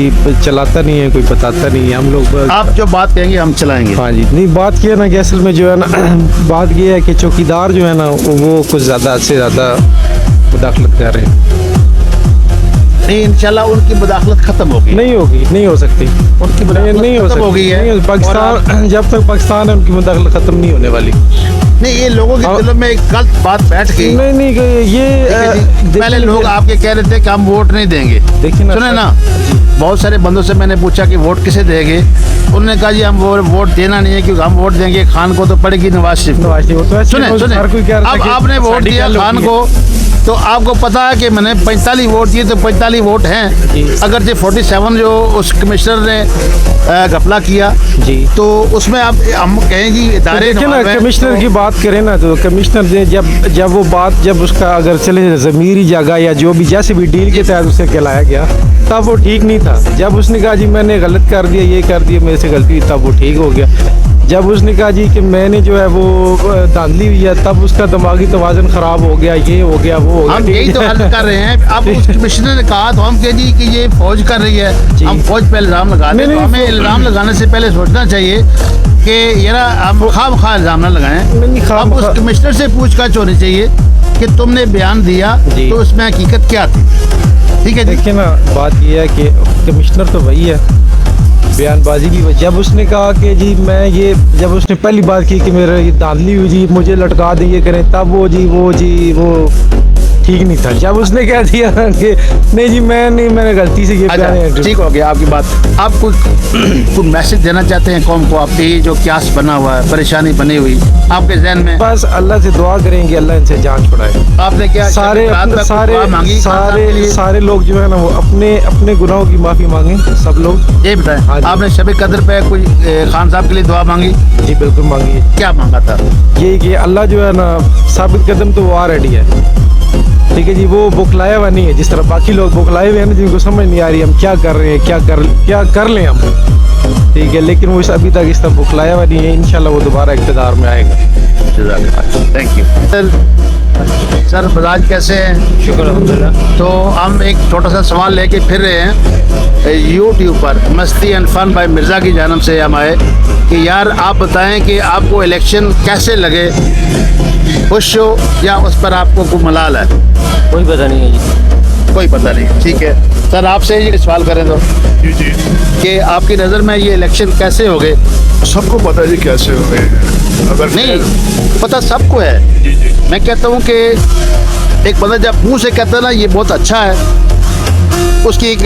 D: चलाता नहीं है, कोई बताता नहीं है। हम लोग
S: आप जो बात कहेंगे हम चलाएंगे।
D: हाँ जी, नहीं बात की है ना कि असल में जो है ना बात ये है कि चौकीदार जो है ना वो कुछ ज़्यादा से ज़्यादा मुदाखलत कर रहे हैं।
S: नहीं इंशाल्लाह उनकी मुदाखलत खत्म होगी।
D: नहीं होगी, नहीं हो सकती
S: उनकी मुदाखलत
D: नहीं हो
S: खत्म
D: सकती।
S: होगी है
D: पाकिस्तान जब तक पाकिस्तान है उनकी मुदाखलत खत्म नहीं होने वाली।
S: नहीं ये लोगों के दिलों में एक गलत बात बैठ गई।
D: नहीं ये
S: पहले लोग आपके कह रहे थे कि हम वोट नहीं देंगे।
D: देखिए ना,
S: सुने ना, बहुत सारे बंदों से मैंने पूछा कि वोट किसे देंगे, उन्होंने कहा जी हम वोट देना नहीं है क्योंकि हम वोट देंगे खान को तो पड़ेगी नवाज शरीफ। सुने अब आपने वोट दिया खान को तो आपको पता है कि मैंने 45 वोट दिए तो 45 वोट हैं। अगर जो 47 जो उस कमिश्नर ने घपला किया जी तो उसमें आप हम कहेंगे इदारे
D: तो ना कमिश्नर की बात करें ना तो कमिश्नर ने जब वो बात जब उसका अगर चले ज़मीरी जगह या जो भी जैसे भी डील के तहत उसे कहलाया गया तब वो ठीक नहीं था। जब उसने कहा जी मैंने गलत कर दिया, ये कर दिया, मेरे से गलती, तब वो ठीक हो गया। जब उसने कहा जी कि मैंने जो है वो धांधली हुई है तब उसका दिमागी तवाज़ुन ख़राब हो गया, ये हो गया, वो हो गया।
S: हम यही तो हल कर रहे हैं। अब उस कमिश्नर ने कहा तो हम कह जी कि ये फौज कर रही है, हम फौज पे इल्ज़ाम लगा दें। तो हमें इल्ज़ाम लगाने से पहले सोचना चाहिए कि यार हम खा इल्ज़ाम ना लगाएं। अब उस कमिश्नर से पूछताछ होनी चाहिए कि तुमने बयान दिया तो उसमें हकीकत क्या थी। ठीक है,
D: देखिए ना बात यह है कि कमिश्नर तो वही है, बयानबाजी भी। जब उसने कहा कि जी मैं ये जब उसने पहली बात की कि मेरा ये धांधली हुई जी मुझे लटका दें ये करें तब वो ठीक नहीं था। जब उसने कह दिया कि नहीं जी मैंने गलती से ये
S: ठीक हो गया आपकी बात। आप कुछ मैसेज देना चाहते हैं कौम को? आपकी जो क्यास बना हुआ है, परेशानी बनी हुई आपके जहन में?
D: बस अल्लाह से दुआ करेंगे अल्लाह इनसे जान छुड़ाए।
S: आपने क्या
D: सारे लोग जो है ना वो अपने गुनाहों की माफ़ी मांगे सब लोग।
S: ये बताएं आपने शब कदर पे कोई खान साहब के लिए दुआ मांगी?
D: जी बिल्कुल मांगी।
S: क्या मांगा था?
D: ये कि अल्लाह जो है ना साबित कदम तो वो ऑलरेडी है। ठीक है जी, वो बुखलाया हुआ नहीं है जिस तरह बाकी लोग बुखलाए हुए हैं ना जिनको समझ नहीं आ रही हम क्या कर रहे हैं, क्या कर लें हम। ठीक है, लेकिन वो अभी तक इस तरह बुखलाया हुआ नहीं है। इंशाल्लाह वो दोबारा इक़्तिदार में आएगा।
S: Thank you sir. मिजाज कैसे हैं?
B: शुक्र अल्हम्दुलिल्लाह।
S: तो हम एक छोटा सा सवाल लेके फिर रहे हैं यूट्यूब पर मस्ती एंड फन भाई मिर्ज़ा की जानब से हम आए कि यार आप बताएं कि आपको इलेक्शन कैसे लगे, खुश हो या उस पर आपको कोई मलाल है?
B: कोई पता नहीं है जी,
S: कोई पता नहीं। ठीक है सर, आपसे ये सवाल करें तो जी कि आपकी नज़र में ये इलेक्शन कैसे हो गए?
T: सबको पता है जी कैसे हो गए, अगर
S: नहीं पता सबको है। मैं कहता हूँ कि एक बंदा जब मुंह से कहता है ना ये बहुत अच्छा है, उसकी एक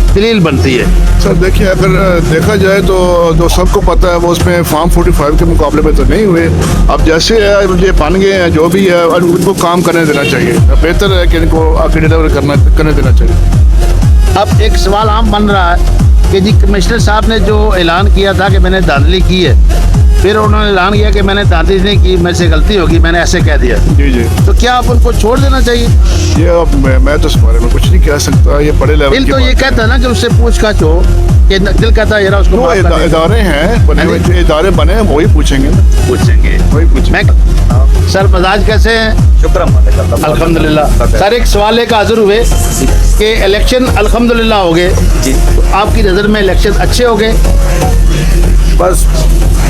S: दलील बनती है।
T: सर देखिए अगर देखा जाए तो जो सबको पता है वो उसमें फॉर्म 45 के मुकाबले में तो नहीं हुए। अब जैसे ये बन गए हैं जो भी है उनको काम करने देना चाहिए, बेहतर है कि इनको आगे डिलीवर करने देना चाहिए।
S: अब एक सवाल आम बन रहा है कि जी कमिश्नर साहब ने जो ऐलान किया था कि मैंने धांधली की है, फिर उन्होंने ऐलान किया कि मैंने धांधली नहीं की, मेरे से गलती होगी, मैंने ऐसे कह दिया।
T: जी जी।
S: तो क्या आप उनको छोड़ देना चाहिए?
T: ये अब मैं तो इस बारे में कुछ नहीं कह सकता, ये बड़े लेवल
S: दिल
T: की
S: तो ये
T: बात
S: कहता है ना कि उससे पूछताछ हो, कि दिल कहता है यार उसको
T: है।
S: माफ कर दे।
T: इदारे हैं बने हुए, जो इदारे बने हैं वही पूछेंगे वही पूछेंगे।
S: सर मजाज कैसे हैं?
H: शुक्र
S: अल्हम्दुलिल्लाह। सर एक सवाल एक हाजिर हुए कि इलेक्शन अल्हम्दुलिल्लाह हो गए, तो आपकी नज़र में इलेक्शन अच्छे हो गए?
H: बस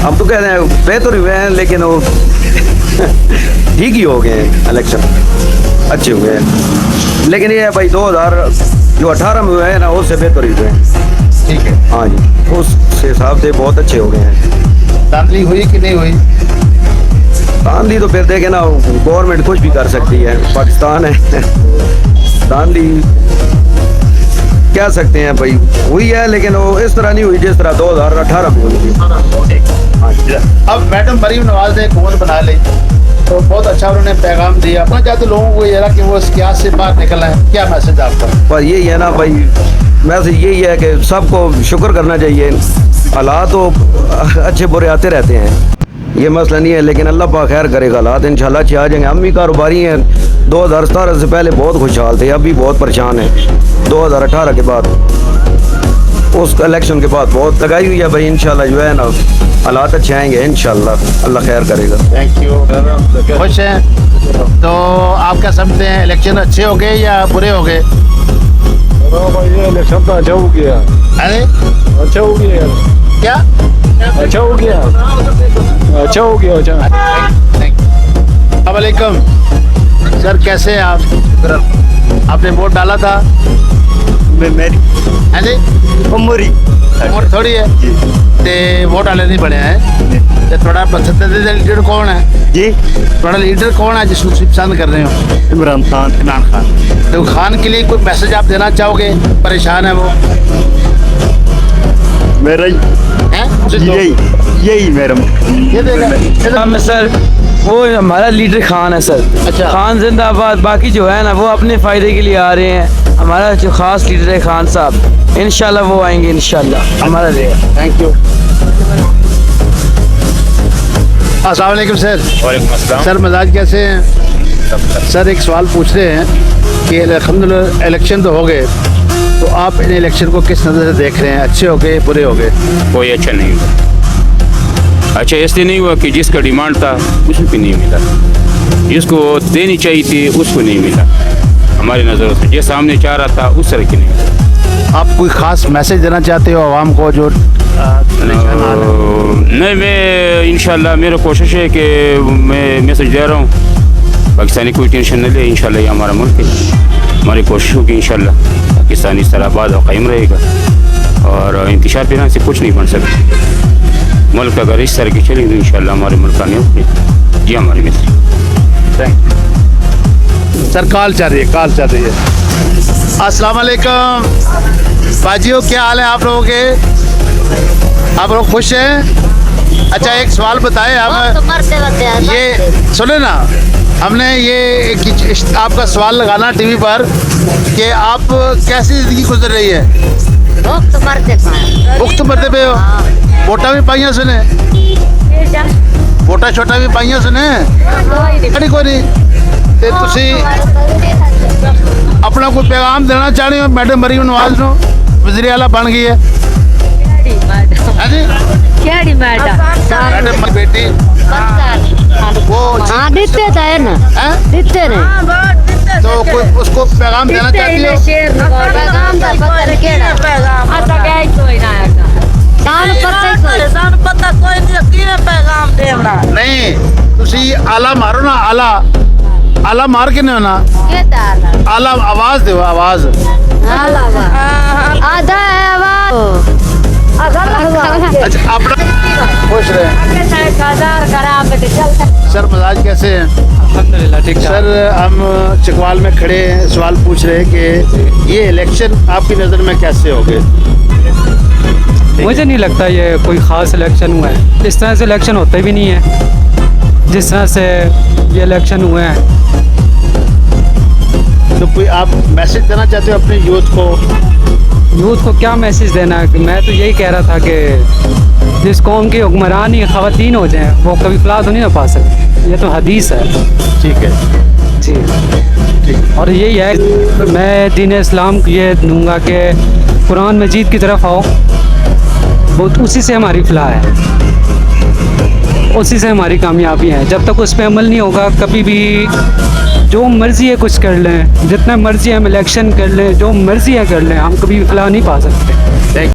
H: हम तो कह रहे हैं बेहतर हुए हैं, लेकिन वो ठीक ही हो गए हैं, इलेक्शन अच्छे हुए हैं। लेकिन ये है भाई 2018 में हुए हैं ना, उससे बेहतर ही हुए हैं।
S: ठीक है।
H: हाँ जी, उस हिसाब से बहुत अच्छे हो गए हैं।
S: धांधली हुई कि नहीं हुई?
H: धांधली तो फिर देखे ना, गवर्नमेंट कुछ भी कर सकती है, पाकिस्तान है। धांधली कह सकते हैं भाई हुई है, लेकिन वो इस तरह नहीं हुई जिस तरह 2018 में हुई थी।
S: हाँ जी। अब मैडम मरीम नवाज ने हुकूमत बना ली, तो बहुत अच्छा उन्होंने पैगाम दिया। अपना चाहते लोगों को ये रहा कि वो इस क्यास से बाहर निकलना है, क्या मैसेज आपका?
H: पर यही है ना भाई, मैसेज यही है कि सबको शुक्र करना चाहिए। हालात तो अच्छे बुरे आते रहते हैं, ये मसला नहीं है, लेकिन अल्लाह पाक खैर करेगा, हालात इंशाल्लाह अच्छे आ जाएंगे। हम भी कारोबारी हैं, 2017 से पहले बहुत खुशहाल थे, अभी बहुत परेशान हैं। 2018 के बाद, उस इलेक्शन के बाद बहुत लगाई हुई है भाई। इंशाल्लाह जो है ना हालात अच्छे आएंगे इंशाल्लाह, अल्लाह खैर करेगा।
S: Thank you. खुश हैं? तो आप क्या समझते हैं, इलेक्शन अच्छे हो गए या बुरे हो गए?
M: इलेक्शन तो अच्छा हो गया।
S: अरे
M: अच्छा हो गया
S: क्या?
M: अच्छा हो गया, अच्छा हो गया।
S: अस्सलाम वालेकुम सर, कैसे हैं आप? आपने वोट डाला था?
H: मेरी
S: है जी
H: उम्र
S: थोड़ी है ते वोट डाले नहीं बने हैं, ते थोड़ा पसंदीदा लीडर कौन है जी? थोड़ा लीडर कौन है जिसको पसंद कर रहे हो? इमरान खान। तो खान के लिए कोई मैसेज आप देना चाहोगे? परेशान है वो?
H: मेरा यही मेरा
S: ये देगा
E: सर, वो हमारा लीडर खान है सर।
S: अच्छा।
E: खान जिंदाबाद। बाकी जो है ना वो अपने फ़ायदे के लिए आ रहे हैं। हमारा जो खास लीडर है खान साहब, इंशाल्लाह वो आएंगे इंशाल्लाह, हमारा रहेगा।
S: Thank you. अस्सलाम वालेकुम सर।
O: वालेकुम अस्सलाम।
S: सर मजाज कैसे हैं? सर एक सवाल पूछ रहे हैं कि अल्हम्दुलिल्लाह इलेक्शन तो हो गए, तो आप इन इलेक्शन को किस नज़र से देख रहे हैं? अच्छे हो गए, बुरे हो गए?
O: कोई अच्छा नहीं हुआ। अच्छा इसलिए नहीं हुआ कि जिसका डिमांड था उसको भी नहीं मिला, जिसको देनी चाहिए थी उसको नहीं मिला। हमारी नज़रों से जो सामने चाह रहा था उस तरह की नहीं मिला।
S: आप कोई ख़ास मैसेज देना चाहते हो आवाम को जो
O: नहीं, मैं इंशाल्लाह मेरा कोशिश है कि मैं मैसेज दे रहा हूँ, पाकिस्तानी कोई टेंशन न ले। इंशाल्लाह ये हमारा मुल्क है, हमारी कोशिश होगी इंशाल्लाह पाकिस्तान इस तरह आबाद और कायम रहेगा, और इंतशार फिर से कुछ नहीं बन सकता। मुल्क अगर इस तरह की चलेगी तो इंशाल्लाह हमारे मुल्क का नहीं होगी। जी हमारे मित्र।
S: Thank you sir. कॉल चल रही है। अस्सलाम वालेकुम बाजियो, क्या हाल है आप लोगों के? आप लोग खुश हैं? अच्छा एक सवाल बताएं, हम ये सुने ना, हमने ये आपका सवाल लगाना टीवी पर कि आप कैसी ज़िंदगी गुजर रही है? मुफ्त मरते पे हो? वोटा भी पाइया सुने, वोटा छोटा भी पाइया सुने, कोई नहीं। ते तुसी अपना कोई पैगाम देना चाह रहे हो मैडम मरीम नवाज नो, वज़ीर आला बन गई है? मैडम की बेटी वो
U: दिते है ना, दिते ने
S: तो कोई उसको पैगाम देना चाहती हो? नहीं तुसी आला मारो ना, आला मार के नहीं ना, आला आवाज दो, आवाज
U: आधा है आवाज।
S: अच्छा अपना खुश रहे। सर मजाज कैसे हैं?
B: अल्हम्दुलिल्लाह ठीक।
S: सर हम चकवाल में खड़े हैं, सवाल पूछ रहे हैं कि ये इलेक्शन आपकी नज़र में कैसे हो गए?
V: मुझे नहीं लगता ये कोई ख़ास इलेक्शन हुआ है, इस तरह से इलेक्शन होते भी नहीं है जिस तरह से ये इलेक्शन हुए हैं।
S: तो कोई आप मैसेज देना चाहते हो अपने यूथ को?
V: यूथ को क्या मैसेज देना है कि मैं तो यही कह रहा था कि जिस कौम के हुक्मरान ही ख़वातीन हो जाएं वो कभी फलाह तो नहीं ना पा सकते। ये तो हदीस है।
S: ठीक है
V: जी और यही है मैं दीन इस्लाम को ये दूँगा कि कुरान मजीद की तरफ आओ, वो उसी से हमारी फलाह है, उसी से हमारी कामयाबी है। जब तक उस पर अमल नहीं होगा कभी भी जो मर्ज़ी है कुछ कर लें, जितना मर्ज़ी हम इलेक्शन कर लें, जो मर्ज़ी है कर लें, हम कभी फलाह नहीं पा सकते।